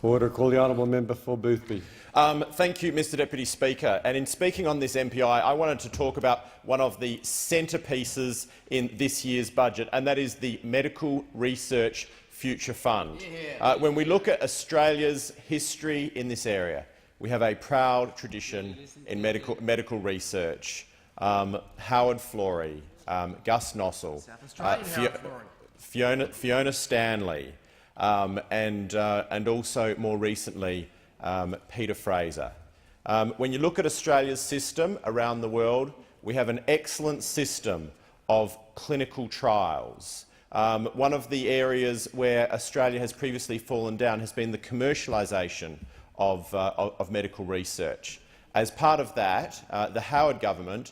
Order. Call the honourable member for Boothby. Thank you, Mr Deputy Speaker. And in speaking on this MPI, I wanted to talk about one of the centrepieces in this year's budget, and that is the Medical Research Future Fund. When we look at Australia's history in this area, we have a proud tradition in medical research. Howard Florey, Gus Nossel, Fiona Stanley, and also more recently Peter Fraser. When you look at Australia's system around the world, we have an excellent system of clinical trials. One of the areas where Australia has previously fallen down has been the commercialisation of medical research. As part of that, the Howard government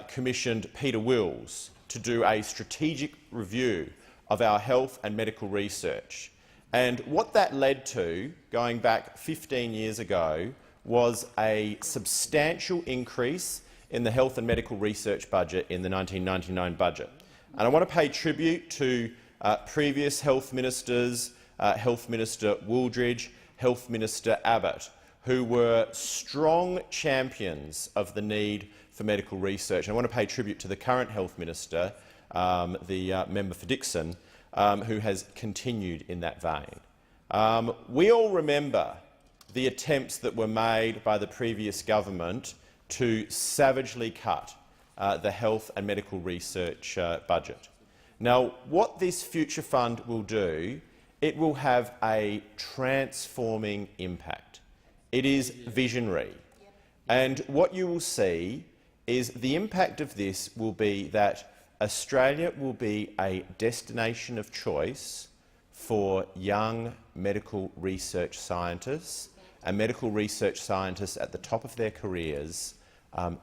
commissioned Peter Wills to do a strategic review of our health and medical research. And what that led to, going back 15 years ago, was a substantial increase in the health and medical research budget in the 1999 budget. And I want to pay tribute to previous health ministers, Health Minister Wooldridge, Health Minister Abbott, who were strong champions of the need for medical research. And I want to pay tribute to the current Health Minister, the member for Dixon, who has continued in that vein. We all remember the attempts that were made by the previous government to savagely cut the health and medical research budget. Now, what this future fund will do, it will have a transforming impact. It is visionary. And what you will see is the impact of this will be that Australia will be a destination of choice for young medical research scientists and medical research scientists at the top of their careers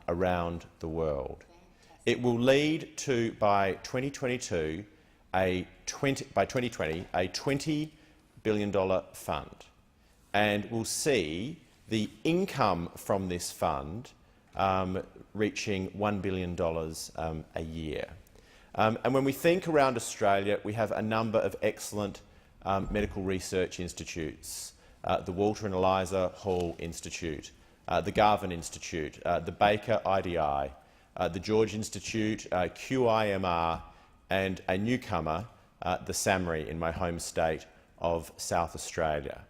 around the world. It will lead to, by 2020, a $20 billion fund, and we'll see the income from this fund reaching $1 billion a year. And when we think around Australia, we have a number of excellent medical research institutes, the Walter and Eliza Hall Institute, the Garvan Institute, the Baker IDI, the George Institute, QIMR, and a newcomer, the SAMRI, in my home state of South Australia.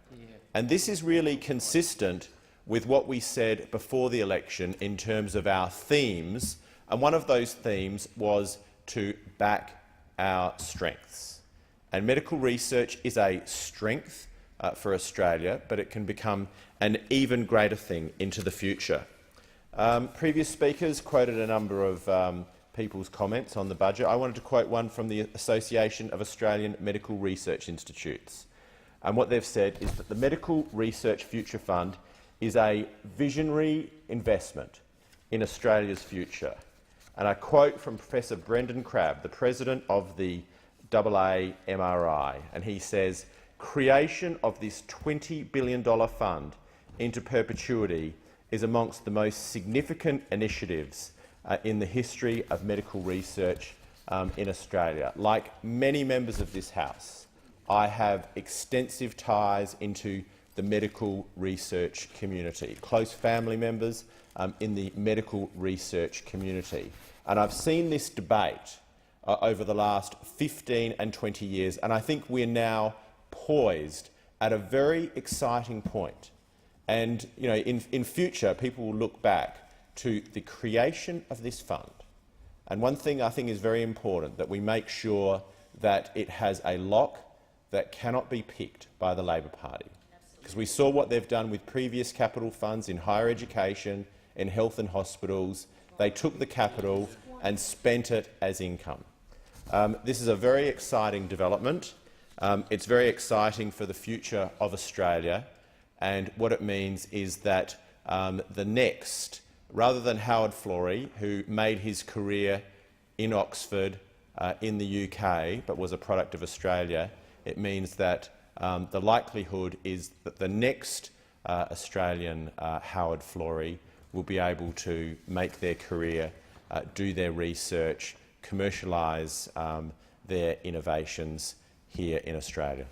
And this is really consistent with what we said before the election in terms of our themes, and one of those themes was to back our strengths. And medical research is a strength for Australia, but it can become an even greater thing into the future. Previous speakers quoted a number of people's comments on the budget. I wanted to quote one from the Association of Australian Medical Research Institutes. And what they've said is that the Medical Research Future Fund is a visionary investment in Australia's future. And I quote from Professor Brendan Crabb, the president of the AAMRI, and he says, "Creation of this $20 billion fund into perpetuity is amongst the most significant initiatives in the history of medical research in Australia." Like many members of this House, I have extensive ties into the medical research community, close family members in the medical research community. And I've seen this debate over the last 15 and 20 years, and I think we're now poised at a very exciting point. And in future, people will look back to the creation of this fund. And one thing I think is very important, that we make sure that it has a lock that cannot be picked by the Labor Party. Because we saw what they've done with previous capital funds in higher education, in health and hospitals. They took the capital and spent it as income. This is a very exciting development. It's very exciting for the future of Australia, and what it means is that the next, rather than Howard Florey, who made his career in Oxford in the UK but was a product of Australia, it means that the likelihood is that the next Australian Howard Florey will be able to make their career, do their research, commercialise their innovations here in Australia.